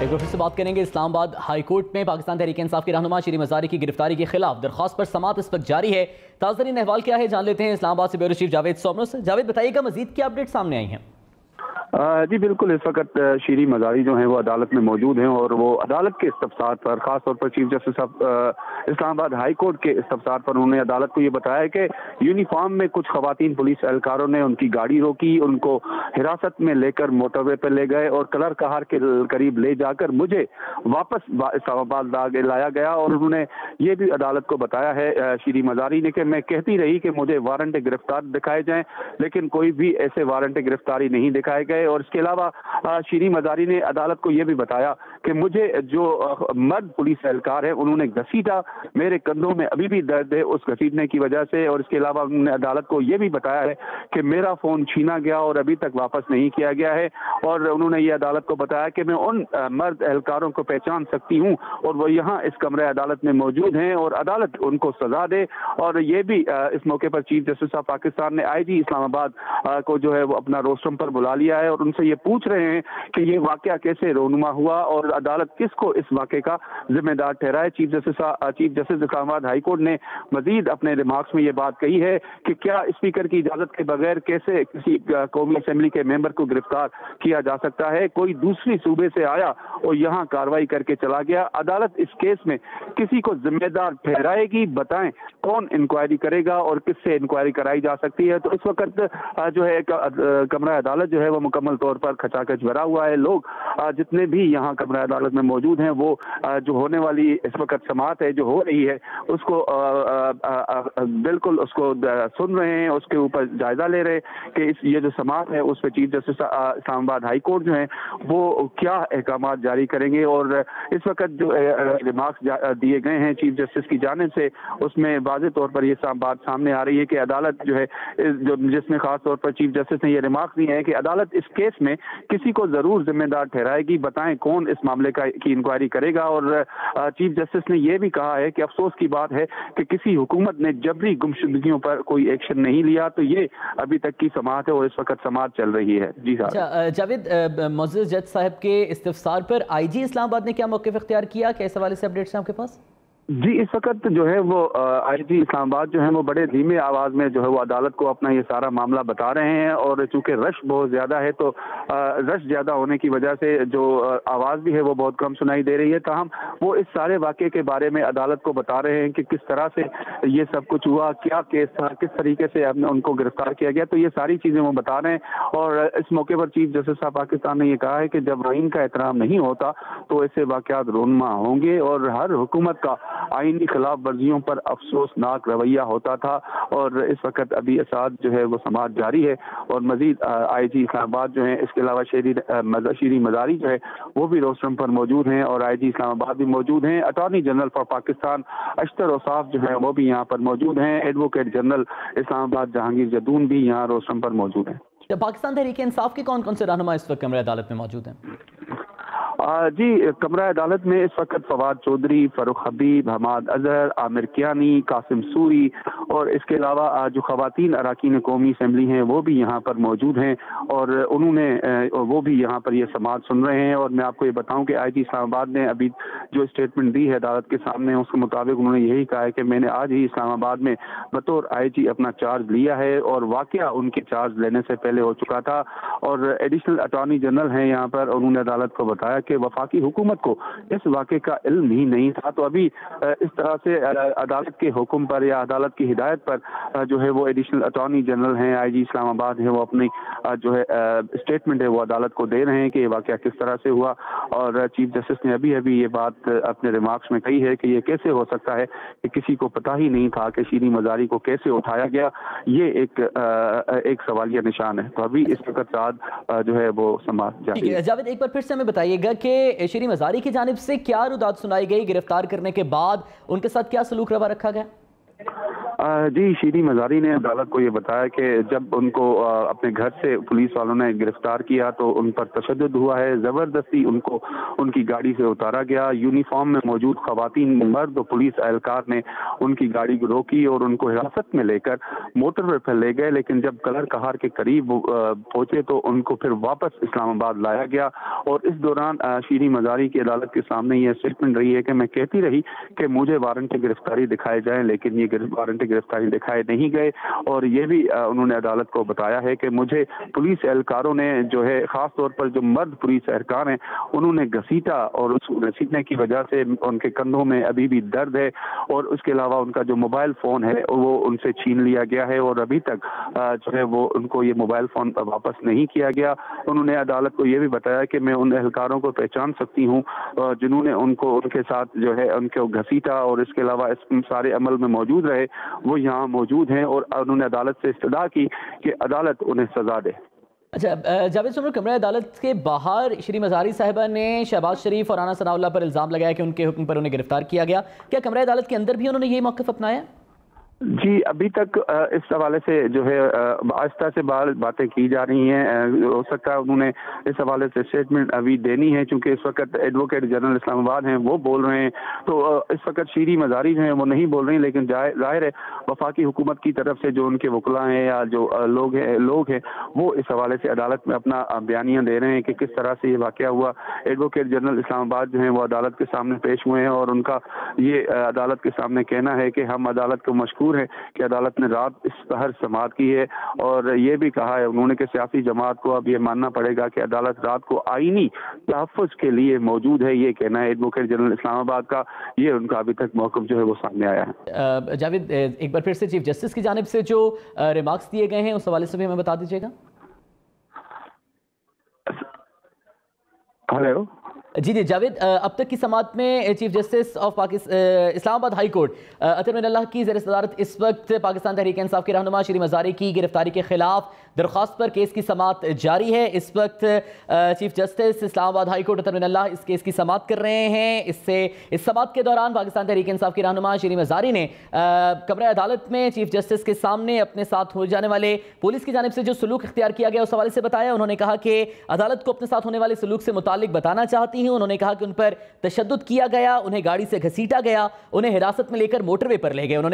एक बार फिर से बात करेंगे। इस्लामाबाद हाई कोर्ट में पाकिस्तान तहरीक इंसाफ के रहनुमा शीरी मज़ारी की गिरफ्तारी के खिलाफ दरख्वास्त पर समाअत इस वक्त जारी है। ताज़ा अहवाल क्या है जान लेते हैं इस्लामाबाद से ब्यूरो चीफ जावेद सोमनो से। जावेद बताइएगा मजीद क्या अपडेट सामने आई हैं? जी बिल्कुल, इस वक्त शीरी मज़ारी जो हैं वो अदालत में मौजूद हैं और वो अदालत के इस्तफसार पर, खास तौर पर chief justice Islamabad high court के इस्तफसार पर उन्होंने अदालत को ये बताया कि यूनिफॉर्म में कुछ खवातीन पुलिस एहलकारों ने उनकी गाड़ी रोकी, उनको हिरासत में लेकर मोटरवे पर ले गए और कलर कहार के करीब ले जाकर मुझे वापस इस्लामाबाद लाया गया। और उन्होंने ये भी अदालत को बताया है शीरी मज़ारी ने कि मैं कहती रही कि मुझे वारंट गिरफ्तार दिखाए जाएं, लेकिन कोई भी ऐसे वारंट गिरफ्तारी नहीं दिखाए गए। और इसके अलावा शीरी मज़ारी ने अदालत को यह भी बताया कि मुझे जो मर्द पुलिस एहलकार है उन्होंने घसीटा, मेरे कंधों में अभी भी दर्द है उस घसीटने की वजह से। और इसके अलावा उन्होंने अदालत को यह भी बताया है कि मेरा फोन छीना गया और अभी तक वापस नहीं किया गया है। और उन्होंने ये अदालत को बताया कि मैं उन मर्द एहलकारों को पहचान सकती हूँ और वो यहाँ इस कमरे अदालत में मौजूद हैं और अदालत उनको सजा दे। और ये भी इस मौके पर चीफ जस्टिस ऑफ पाकिस्तान ने IG इस्लामाबाद को जो है वो अपना रोस्टरम पर बुला लिया है और उनसे ये पूछ रहे हैं कि ये वाकया कैसे रोनुमा हुआ और अदालत किसको इस वाकये का जिम्मेदार ठहराए। Chief justice Islamabad high court ने मजीद अपने रिमार्क्स में ये बात कही है कि क्या स्पीकर की इजाजत के बगैर कैसे किसी कौमी असेंबली के मेंबर को गिरफ्तार किया जा सकता है। कोई दूसरी सूबे से आया और यहाँ कार्रवाई करके चला गया। अदालत इस केस में किसी को जिम्मेदार ठहराएगी, बताएं कौन इंक्वायरी करेगा और किससे इंक्वायरी कराई जा सकती है। तो इस वक्त जो है कमरा अदालत जो है वो मुकम्मल तौर पर खचाखच भरा हुआ है। लोग जितने भी यहाँ कमरा अदालत में मौजूद हैं वो जो होने वाली इस वक्त समाअत है जो हो रही है उसको बिल्कुल उसको सुन रहे हैं, उसके ऊपर जायजा ले रहे हैं कि ये जो समाअत है उस पर chief justice Islamabad high court जो है वो क्या अहकाम जारी करेंगे। और इस वक्त जो रिमार्क्स दिए गए हैं चीफ जस्टिस की जानिब से उसमें वाज़ेह तौर पर ये बात सामने आ रही है कि अदालत जो है जिसमें खास तौर पर चीफ जस्टिस ने ये रिमार्क्स दिए हैं कि अदालत इस केस में किसी को जरूर जिम्मेदार ठहराएगी, बताएं कौन इस मामले की इंक्वायरी करेगा। और चीफ जस्टिस ने यह भी कहा है कि अफसोस की बात है कि किसी हुकूमत ने जबरी गुमशुदगियों पर कोई एक्शन नहीं लिया। तो ये अभी तक की समाअत है और इस वक्त समाअत चल रही है। जी साहब। अच्छा जावेद, मुअज़्ज़ज़ जज साहब के इस्तिफ़सार पर IG इस्लामाबाद ने क्या मौक़िफ़ इख्तियार किया? क्या इस हवाले से अपडेट्स हैं आपके पास? जी इस वक्त जो है वो IG इस्लामाबाद जो है वो बड़े धीमे आवाज़ में जो है वो अदालत को अपना ये सारा मामला बता रहे हैं। और चूंकि रश बहुत ज़्यादा है तो रश ज़्यादा होने की वजह से जो आवाज़ भी है वो बहुत कम सुनाई दे रही है। ताहम वो इस सारे वाक़े के बारे में अदालत को बता रहे हैं कि किस तरह से ये सब कुछ हुआ, क्या केस था, किस तरीके से उनको गिरफ्तार किया गया। तो ये सारी चीज़ें वो बता रहे हैं। और इस मौके पर चीफ जस्टिस ऑफ पाकिस्तान ने ये कहा है कि जब आइन का एहतराम नहीं होता तो ऐसे वाक़यात रोनुमा होंगे और हर हुकूमत का आईनी खिलाफ वर्जियों पर अफसोसनाक रवैया होता था। और इस वक्त अभी असाद जो है वो समाअत जारी है और मजीद IG इस्लामाबाद जो है, इसके अलावा शीरी मज़ारी जो है वो भी रोस्टरम पर मौजूद हैं और IG इस्लामाबाद भी मौजूद हैं। Attorney general for Pakistan Ashtar Ausaf जो है वो भी यहाँ पर मौजूद हैं। एडवोकेट जनरल इस्लामाबाद जहांगीर जदून भी यहाँ रोस्टरम पर मौजूद हैं। पाकिस्तान तहरीक इंसाफ के कौन कौन से रहनुमा इस वक्त कमरे अदालत में मौजूद हैं? जी कमरा अदालत में इस वक्त फवाद चौधरी, फरूख हबीब, हमाद अजहर, आमिर कियानी, कासिम सूरी और इसके अलावा जो खवातीन अरकान कौमी असम्बली हैं वो भी यहाँ पर मौजूद हैं और उन्होंने वो भी यहाँ पर ये समाअत सुन रहे हैं। और मैं आपको ये बताऊं कि IG इस्लामाबाद ने अभी जो स्टेटमेंट दी है अदालत के सामने उसके मुताबिक उन्होंने यही कहा है कि मैंने आज ही इस्लामाबाद में बतौर IG अपना चार्ज लिया है और वाकया उनके चार्ज लेने से पहले हो चुका था। और एडिशनल अटॉर्नी जनरल हैं यहाँ पर, उन्होंने अदालत को बताया कि वफाकी हुकूमत को इस वाक़े का इल्म ही नहीं था। तो अभी इस तरह से अदालत के हुक्म पर या अदालत की हिदायत पर जो है वो एडिशनल अटॉर्नी जनरल हैं IG इस्लामाबाद है वो अपनी जो है स्टेटमेंट है वो अदालत को दे रहे हैं कि ये वाक़या किस तरह से हुआ। और चीफ जस्टिस ने अभी ये बात अपने रिमार्क्स में कही है कि ये कैसे हो सकता है कि किसी को पता ही नहीं था कि शीरी मज़ारी को कैसे उठाया गया। ये एक सवालिया निशान है। तो अभी इस वक्त साथ जो है वो समाअत जारी है। जावेद एक बार फिर से हमें बताइएगा कि शीरी मज़ारी की जानिब से क्या रुदात सुनाई गई गिरफ्तार करने के बाद, उनके साथ क्या सलूक रवा रखा गया? जी, शीरी मज़ारी ने अदालत को ये बताया कि जब उनको अपने घर से पुलिस वालों ने गिरफ्तार किया तो उन पर तशद्दुद हुआ है, ज़बरदस्ती उनको उनकी गाड़ी से उतारा गया। यूनिफॉर्म में मौजूद ख़वातीन, मर्द और पुलिस एहलकार ने उनकी गाड़ी को रोकी और उनको हिरासत में लेकर मोटरवे पर ले गए, लेकिन जब कलर कहार के करीब पहुंचे तो उनको फिर वापस इस्लामाबाद लाया गया। और इस दौरान शीरी मज़ारी की अदालत के सामने ये स्टेटमेंट रही है कि मैं कहती रही कि मुझे वारंट गिरफ्तारी दिखाए जाए, लेकिन ये वारंट गिरफ्तारी दिखाए नहीं गए। और ये भी उन्होंने अदालत को बताया है कि मुझे पुलिस एहलकारों ने जो है, खास तौर पर जो मर्द पुलिस एहलकार हैं, उन्होंने घसीटा और उस घसीटने की वजह से उनके कंधों में अभी भी दर्द है। और उसके अलावा उनका जो मोबाइल फ़ोन है वो उनसे छीन लिया गया है और अभी तक जो है वो उनको ये मोबाइल फ़ोन वापस नहीं किया गया। उन्होंने अदालत को ये भी बताया कि मैं उन एहलकारों को पहचान सकती हूँ जिन्होंने उनको उनके साथ जो है उनको घसीटा और इसके अलावा इस सारे अमल में मौजूद रहे, वो यहाँ मौजूद हैं। और उन्होंने अदालत से इस्तदा की कि अदालत उन्हें सजा दे। अच्छा, जावेद सोमर, कमरा अदालत के बाहर शीरी मज़ारी साहिबा ने शहबाज शरीफ और राना सनाउल्लाह पर इल्ज़ाम लगाया कि उनके हुक्म पर उन्हें गिरफ्तार किया गया। क्या कमरा अदालत के अंदर भी उन्होंने यही मौक़िफ़ अपनाया? जी, अभी तक इस हवाले से जो है आहिस्ता से बातें की जा रही हैं। हो सकता है उन्होंने इस हवाले से स्टेटमेंट अभी देनी है, क्योंकि इस वक्त एडवोकेट जनरल इस्लामाबाद हैं, वो बोल रहे हैं। तो इस वक्त शीरी मज़ारी जो हैं वो नहीं बोल रही, लेकिन जाहिर है वफाकी हुकूमत की तरफ से जो उनके वकला हैं या जो लोग हैं वो इस हवाले से अदालत में अपना बयानियाँ दे रहे हैं कि किस तरह से ये वाक़या हुआ। एडवोकेट जनरल इस्लामाबाद जो हैं वो अदालत के सामने पेश हुए हैं और उनका ये अदालत के सामने कहना है कि हम अदालत को मशकूर है कि अदालत ने रात इस पहर समाअत की है। और ये भी कहा है उन्होंने कि सियासी जमात को अब ये मानना पड़ेगा कि अदालत रात को आईनी तहफ़्फ़ुज़ के लिए मौजूद है। ये कहना है एडवोकेट जनरल इस्लामाबाद का। ये उनका अभी तक मौक़िफ़ जो है वो सामने आया है। जावेद, एक बार फिर से चीफ जस्टिस की जानिब से जो रिमार्क्स दिए गए हैं उस हवाले से भी हमें बता दीजिएगा। हेलो जी जावेद, अब तक की समाअत में chief justice of Islamabad high court Athar Minallah की ज़ेर सदारत इस वक्त पाकिस्तान तहरीक इंसाफ के रहनुमा शीरी मज़ारी की गिरफ्तारी के खिलाफ दरख्वास्त पर केस की समाअत जारी है। इस वक्त chief justice Islamabad high court Athar Minallah इस केस की समाअत कर रहे हैं। इस समाअत के दौरान पाकिस्तान तहरीक इंसाफ की रहनुमा शीरी मज़ारी ने कमरा अदालत में चीफ जस्टिस के सामने अपने साथ हो जाने वाले पुलिस की जानिब से जो सलूक इख्तियार किया गया उस हवाले से बताया। उन्होंने कहा कि अदालत को अपने साथ होने वाले सलूक से मुतालिक बताना चाहती हैं। उन्होंने कहा कि उन पर तशद्दुद किया गया, उन्हें गाड़ी से घसीटा गया, उन्हें हिरासत में लेकर मोटरवे पर ले गए। उन्होंने